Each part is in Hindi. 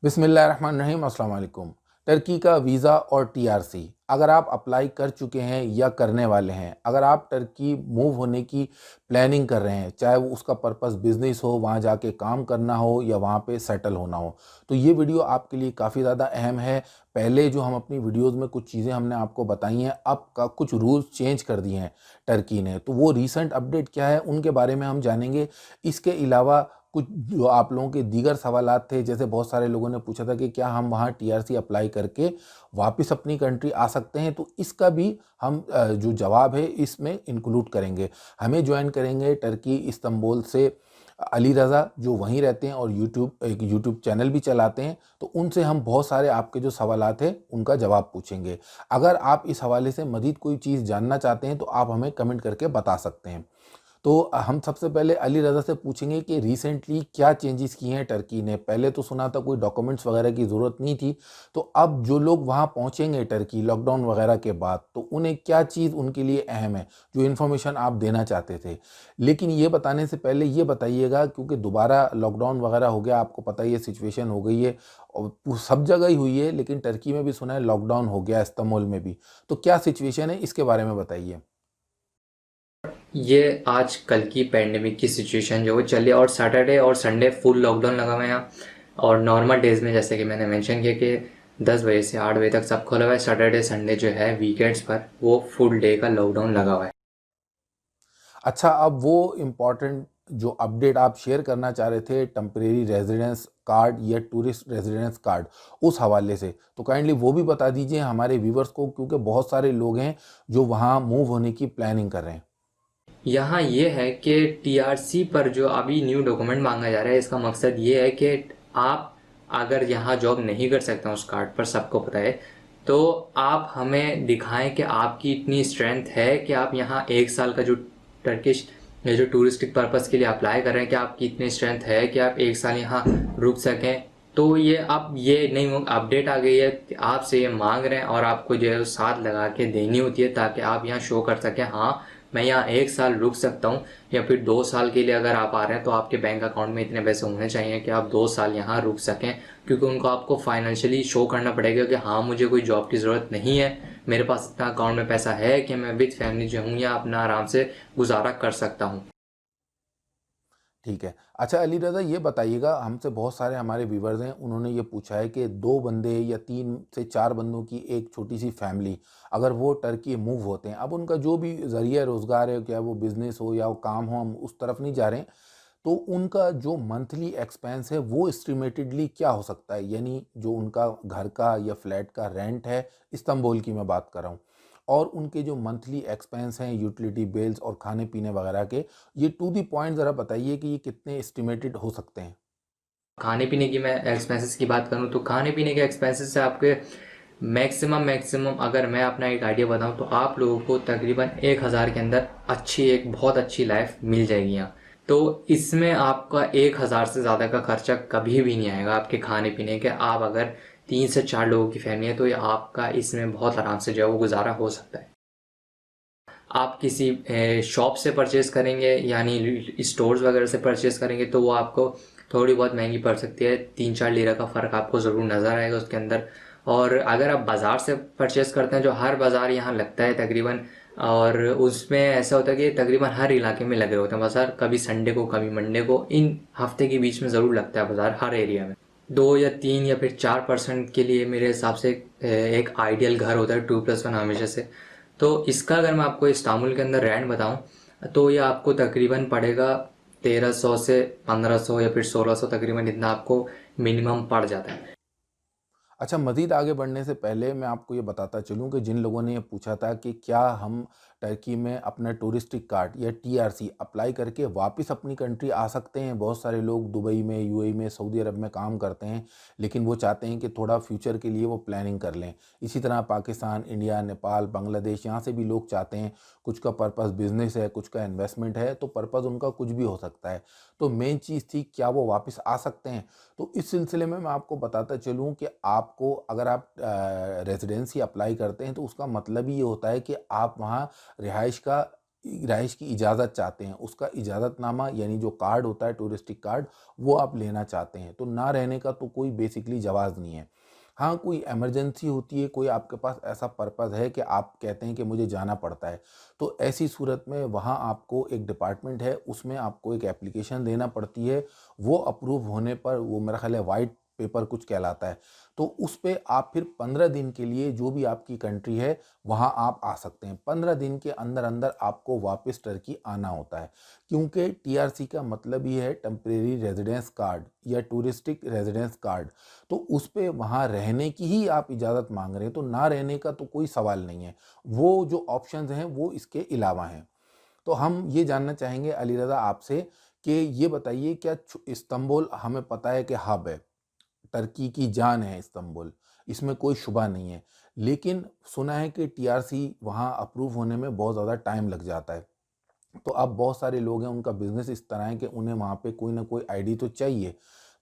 बिस्मिल्लाहिर्रहमानिर्रहीम, अस्सलाम वालेकुम। टर्की का वीज़ा और टीआरसी अगर आप अप्लाई कर चुके हैं या करने वाले हैं, अगर आप टर्की मूव होने की प्लानिंग कर रहे हैं, चाहे वो उसका पर्पस बिज़नेस हो, वहाँ जाके काम करना हो या वहाँ पे सेटल होना हो, तो ये वीडियो आपके लिए काफ़ी ज़्यादा अहम है। पहले जो हम अपनी वीडियोज़ में कुछ चीज़ें हमने आपको बताई हैं, अब का कुछ रूल्स चेंज कर दिए हैं टर्की ने, तो वो रीसेंट अपडेट क्या है, उनके बारे में हम जानेंगे। इसके अलावा कुछ जो आप लोगों के दीगर सवालात थे, जैसे बहुत सारे लोगों ने पूछा था कि क्या हम वहाँ टीआरसी अप्लाई करके वापस अपनी कंट्री आ सकते हैं, तो इसका भी हम जो जवाब है इसमें इंक्लूड करेंगे। हमें ज्वाइन करेंगे टर्की इस्तांबुल से अली रज़ा, जो वहीं रहते हैं और एक यूट्यूब चैनल भी चलाते हैं, तो उनसे हम बहुत सारे आपके जो सवालात हैं उनका जवाब पूछेंगे। अगर आप इस हवाले से मज़ीद कोई चीज़ जानना चाहते हैं तो आप हमें कमेंट करके बता सकते हैं। तो हम सबसे पहले अली रज़ा से पूछेंगे कि रिसेंटली क्या चेंजेस किए हैं टर्की ने। पहले तो सुना था कोई डॉक्यूमेंट्स वगैरह की ज़रूरत नहीं थी, तो अब जो लोग वहाँ पहुँचेंगे टर्की लॉकडाउन वगैरह के बाद, तो उन्हें क्या चीज़ उनके लिए अहम है, जो इन्फॉर्मेशन आप देना चाहते थे। लेकिन ये बताने से पहले ये बताइएगा, क्योंकि दोबारा लॉकडाउन वगैरह हो गया, आपको पता ही है सिचुएशन हो गई है और वो सब जगह ही हुई है, लेकिन टर्की में भी सुना है लॉकडाउन हो गया, इस्तांबुल में भी। तो क्या सिचुएशन है, इसके बारे में बताइए। ये आज कल की पैंडेमिक की सिचुएशन जो है चली और सैटरडे और संडे फुल लॉकडाउन लगा हुआ है यहाँ। और नॉर्मल डेज में जैसे कि मैंने मेंशन किया कि 10 बजे से 8 बजे तक सब खुला हुआ है। सैटरडे संडे जो है वीकेंड्स पर वो फुल डे का लॉकडाउन लगा हुआ है। अच्छा, अब वो इम्पोर्टेंट जो अपडेट आप शेयर करना चाह रहे थे, टेम्परेरी रेजिडेंस कार्ड या टूरिस्ट रेजिडेंस कार्ड, उस हवाले से तो काइंडली वो भी बता दीजिए हमारे व्यूवर्स को, क्योंकि बहुत सारे लोग हैं जो वहाँ मूव होने की प्लानिंग कर रहे हैं। यहाँ ये है कि टीआरसी पर जो अभी न्यू डॉक्यूमेंट मांगा जा रहा है, इसका मकसद ये है कि आप अगर यहाँ जॉब नहीं कर सकते हैं उस कार्ड पर, सबको पता है, तो आप हमें दिखाएं कि आपकी इतनी स्ट्रेंथ है कि आप यहाँ 1 साल का जो टर्किश या जो टूरिस्टिक पर्पज़ के लिए अप्लाई कर रहे हैं, कि आपकी इतनी स्ट्रेंथ है कि आप 1 साल यहाँ रुक सकें। तो ये अब ये नई अपडेट आ गई है कि आपसे ये मांग रहे हैं और आपको जो है वो साथ लगा के देनी होती है, ताकि आप यहाँ शो कर सकें हाँ मैं यहाँ 1 साल रुक सकता हूँ। या फिर 2 साल के लिए अगर आप आ रहे हैं तो आपके बैंक अकाउंट में इतने पैसे होने चाहिए कि आप 2 साल यहाँ रुक सकें, क्योंकि उनको आपको फाइनेंशियली शो करना पड़ेगा कि हाँ मुझे कोई जॉब की ज़रूरत नहीं है, मेरे पास इतना अकाउंट में पैसा है कि मैं विद फैमिली जो हूँ या अपना आराम से गुजारा कर सकता हूँ। ठीक है। अच्छा अली रज़ा, ये बताइएगा, हमसे बहुत सारे हमारे व्यूवर्स हैं, उन्होंने ये पूछा है कि 2 बंदे या 3 से 4 बंदों की एक छोटी-सी फैमिली, अगर वो टर्की मूव होते हैं, अब उनका जो भी ज़रिया रोज़गार है, क्या वो बिज़नेस हो या वो काम हो, हम उस तरफ नहीं जा रहे हैं, तो उनका जो मंथली एक्सपेंस है वो एस्टिमेटेडली क्या हो सकता है? यानी जो उनका घर का या फ्लैट का रेंट है, इस्तांबुल की मैं बात कर रहा हूँ, और उनके जो मंथली एक्सपेंस हैं यूटिलिटी बिल्स और खाने-पीने वगैरह के, ये टू द पॉइंट ज़रा बताइए कि ये कितने एस्टिमेटेड हो सकते हैं? खाने पीने की मैं एक्सपेंसेस की बात करूँ तो खाने पीने के एक्सपेंसेस से आपके मैक्सिमम अगर मैं अपना एक आइडिया बताऊँ तो आप लोगों को तकरीबन 1,000 के अंदर एक बहुत अच्छी लाइफ मिल जाएगी यहाँ। तो इसमें आपका 1,000 से ज़्यादा का खर्चा कभी भी नहीं आएगा आपके खाने पीने के। आप अगर 3 से 4 लोगों की फैमिली है तो ये आपका इसमें बहुत आराम से जो है वो गुजारा हो सकता है। आप किसी शॉप से परचेज़ करेंगे यानी स्टोर्स वगैरह से परचेज़ करेंगे तो वो आपको थोड़ी बहुत महंगी पड़ सकती है। 3-4 लीरा का फ़र्क आपको ज़रूर नज़र आएगा उसके अंदर। और अगर आप बाज़ार से परचेज़ करते हैं, जो हर बाज़ार यहाँ लगता है तकरीबन, और उसमें ऐसा होता है कि तकरीबन हर इलाके में लगे होते हैं बाज़ार, कभी संडे को कभी मंडे को, इन हफ्ते के बीच में ज़रूर लगता है बाज़ार हर एरिया में। 2 या 3 या फिर 4% के लिए मेरे हिसाब से एक आइडियल घर होता है 2+1 हमेशा से। तो इसका अगर मैं आपको इस्तांबुल के अंदर रेंट बताऊं तो ये आपको तकरीबन पड़ेगा 1,300 से 1,500 या फिर 1,600, तकरीबन इतना आपको मिनिमम पड़ जाता है। अच्छा, मज़ीद आगे बढ़ने से पहले मैं आपको ये बताता चलूँ कि जिन लोगों ने ये पूछा था कि क्या हम टर्की में अपना टूरिस्टिक कार्ड या टीआरसी अप्लाई करके वापस अपनी कंट्री आ सकते हैं। बहुत सारे लोग दुबई में, यूएई में, सऊदी अरब में काम करते हैं, लेकिन वो चाहते हैं कि थोड़ा फ्यूचर के लिए वो प्लानिंग कर लें। इसी तरह पाकिस्तान, इंडिया, नेपाल, बांग्लादेश, यहाँ से भी लोग चाहते हैं। कुछ का पर्पस बिज़नेस है, कुछ का इन्वेस्टमेंट है, तो पर्पस उनका कुछ भी हो सकता है। तो मेन चीज़ थी, क्या वो वापस आ सकते हैं? तो इस सिलसिले में मैं आपको बताता चलूँ कि आपको, अगर आप रेज़िडेंसी अप्लाई करते हैं, तो उसका मतलब ही ये होता है कि आप वहाँ रिहाइश का रिहाइश की इजाज़त चाहते हैं, उसका इजाज़तनामा यानी जो कार्ड होता है टूरिस्टिक कार्ड, वो आप लेना चाहते हैं, तो ना रहने का तो कोई बेसिकली जवाज़ नहीं है। हाँ, कोई इमरजेंसी होती है, कोई आपके पास ऐसा पर्पज़ है कि आप कहते हैं कि मुझे जाना पड़ता है, तो ऐसी सूरत में वहाँ आपको एक डिपार्टमेंट है, उसमें आपको एक एप्लीकेशन देना पड़ती है। वो अप्रूव होने पर वो मेरा ख़्याल है व्हाइट पेपर कुछ कहलाता है, तो उस पे आप फिर 15 दिन के लिए जो भी आपकी कंट्री है, वहाँ आप आ सकते हैं। 15 दिन के अंदर-अंदर आपको वापस टर्की आना होता है, क्योंकि टीआरसी का मतलब ही है टेम्परेरी रेज़िडेंस कार्ड या टूरिस्टिक रेज़िडेंस कार्ड। तो उस पे वहाँ रहने की ही आप इजाज़त माँग रहे हैं, तो ना रहने का तो कोई सवाल नहीं है। वो जो ऑप्शंस हैं, वो इसके अलावा हैं। तो हम ये जानना चाहेंगे अली रज़ा आपसे कि ये बताइए क्या इस्तांबुल हमें पता है कि हब है, टर्की की जान है इस्तांबुल, इसमें कोई शुबा नहीं है। लेकिन सुना है कि टीआरसी वहाँ अप्रूव होने में बहुत ज़्यादा टाइम लग जाता है। तो अब बहुत सारे लोग हैं, उनका बिज़नेस इस तरह है कि उन्हें वहाँ पे कोई ना कोई आईडी तो चाहिए।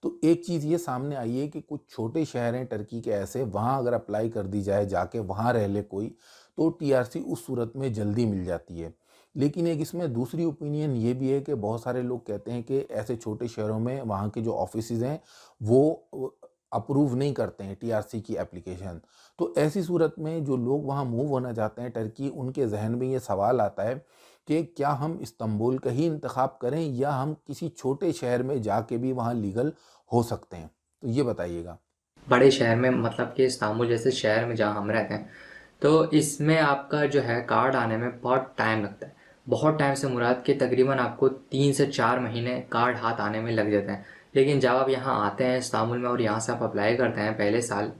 तो एक चीज़ ये सामने आई है कि कुछ छोटे शहर हैं टर्की के ऐसे, वहाँ अगर अप्लाई कर दी जाए जाके वहाँ रह ले कोई, तो टीआरसी उस सूरत में जल्दी मिल जाती है। लेकिन एक इसमें दूसरी ओपिनियन ये भी है कि बहुत सारे लोग कहते हैं कि ऐसे छोटे शहरों में वहाँ के जो ऑफ़िसेज़ हैं, वो अप्रूव नहीं करते हैं टीआरसी की एप्लीकेशन। तो ऐसी सूरत में जो लोग वहाँ मूव होना चाहते हैं टर्की, उनके ज़हन में ये सवाल आता है कि क्या हम इस्तांबुल का ही इंतखाब करें या हम किसी छोटे शहर में जाके भी वहाँ लीगल हो सकते हैं? तो ये बताइएगा। बड़े शहर में मतलब कि इस्तांबुल जैसे शहर में जहाँ हम रहते हैं, तो इसमें आपका जो है कार्ड आने में बहुत टाइम लगता है। बहुत टाइम से मुराद के तकरीबन आपको 3 से 4 महीने कार्ड हाथ आने में लग जाते हैं। लेकिन जब आप यहाँ आते हैं इस्तांबुल में और यहाँ से आप अप्लाई करते हैं पहले साल,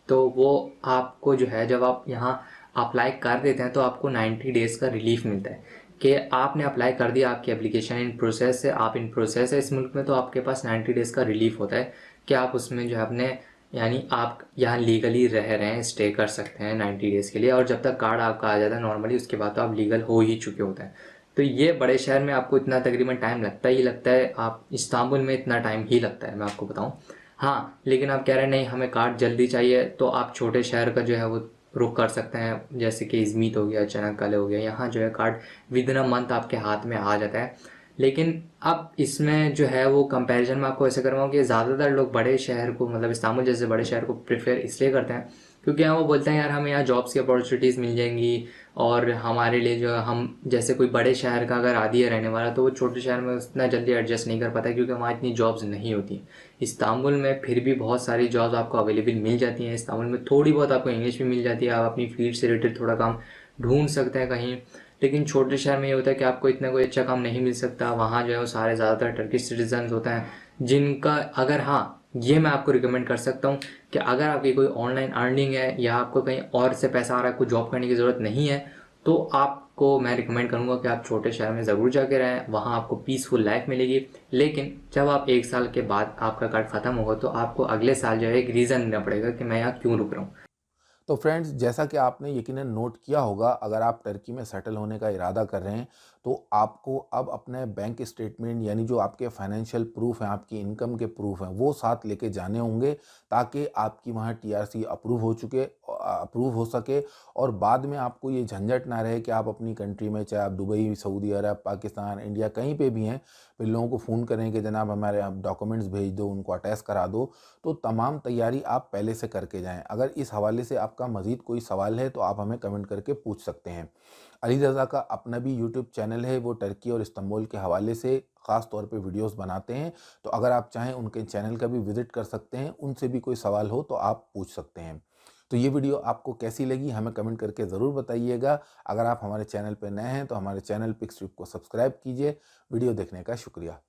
तो वो आपको जो है जब आप यहाँ अप्लाई कर देते हैं तो आपको 90 डेज़ का रिलीफ मिलता है कि आपने अप्लाई कर दिया, आपकी एप्लीकेशन इन प्रोसेस है, आप इन प्रोसेस है इस मुल्क में, तो आपके पास 90 डेज़ का रिलीफ होता है कि आप उसमें जो है अपने यानी आप यहाँ लीगली रह रहे हैं, स्टे कर सकते हैं 90 डेज़ के लिए। और जब तक कार्ड आपका आ जाता है नॉर्मली, उसके बाद तो आप लीगल हो ही चुके होते हैं। तो ये बड़े शहर में आपको इतना तकरीबन टाइम लगता ही लगता है। आप इस्तांबुल में इतना टाइम ही लगता है, मैं आपको बताऊं। हाँ, लेकिन आप कह रहे हैं नहीं हमें कार्ड जल्दी चाहिए, तो आप छोटे शहर का जो है वो रुख कर सकते हैं, जैसे कि इज़मीत हो गया, चनाक्कले हो गया। यहाँ जो है card with in a month आपके हाथ में आ जाता है। लेकिन अब इसमें जो है वो कंपैरिजन मैं आपको ऐसे कर रहा हूँ कि ज़्यादातर लोग बड़े शहर को, मतलब इस्तांबुल जैसे बड़े शहर को प्रेफर इसलिए करते हैं क्योंकि यहाँ वो बोलते हैं यार हमें यहाँ जॉब्स की अपॉर्चुनिटीज़ मिल जाएंगी, और हमारे लिए जो है हम जैसे कोई बड़े शहर का अगर आदी है रहने वाला, तो वो छोटे शहर में उतना जल्दी एडजस्ट नहीं कर पाता क्योंकि वहाँ इतनी जॉब्स नहीं होती। इस्तांबुल में फिर भी बहुत सारी जॉब्स आपको अवेलेबल मिल जाती हैं। इस्तांबुल में थोड़ी बहुत आपको इंग्लिश भी मिल जाती है, आप अपनी फील्ड से रिलेटेड थोड़ा काम ढूंढ सकते हैं कहीं। लेकिन छोटे शहर में ये होता है कि आपको इतना कोई अच्छा काम नहीं मिल सकता। वहाँ जो है वो सारे ज़्यादातर टर्किश सिटीजन होते हैं जिनका, अगर हाँ ये मैं आपको रिकमेंड कर सकता हूँ कि अगर आपकी कोई ऑनलाइन अर्निंग है या आपको कहीं और से पैसा आ रहा है, कोई जॉब करने की ज़रूरत नहीं है, तो आपको मैं रिकमेंड करूँगा कि आप छोटे शहर में ज़रूर जाके रहें। वहाँ आपको पीसफुल लाइफ मिलेगी। लेकिन जब आप 1 साल के बाद आपका कार्ड ख़त्म होगा तो आपको अगले साल जो है एक रीज़न देना पड़ेगा कि मैं यहाँ क्यों रुक रहा हूँ। तो फ्रेंड्स, जैसा कि आपने यकीनन नोट किया होगा, अगर आप टर्की में सेटल होने का इरादा कर रहे हैं, तो आपको अब अपने बैंक स्टेटमेंट यानी जो आपके फाइनेंशियल प्रूफ हैं, आपकी इनकम के प्रूफ हैं, वो साथ लेके जाने होंगे ताकि आपकी वहाँ टीआरसी अप्रूव हो सके और बाद में आपको ये झंझट ना रहे कि आप अपनी कंट्री में, चाहे आप दुबई, सऊदी अरब, पाकिस्तान, इंडिया कहीं पे भी हैं, फिर लोगों को फ़ोन करें कि जनाब हमारे आप डॉक्यूमेंट्स भेज दो, उनको अटैच करा दो। तो तमाम तैयारी आप पहले से करके जाएँ। अगर इस हवाले से आपका मज़ीद कोई सवाल है तो आप हमें कमेंट करके पूछ सकते हैं। अली रज़ा का अपना भी यूट्यूब चैनल है, वो टर्की और इस्तांबुल के हवाले से ख़ास तौर पे वीडियोस बनाते हैं। तो अगर आप चाहें उनके चैनल का भी विज़िट कर सकते हैं, उनसे भी कोई सवाल हो तो आप पूछ सकते हैं। तो ये वीडियो आपको कैसी लगी हमें कमेंट करके ज़रूर बताइएगा। अगर आप हमारे चैनल पे नए हैं तो हमारे चैनल पिक्स ट्रिप को सब्सक्राइब कीजिए। वीडियो देखने का शुक्रिया।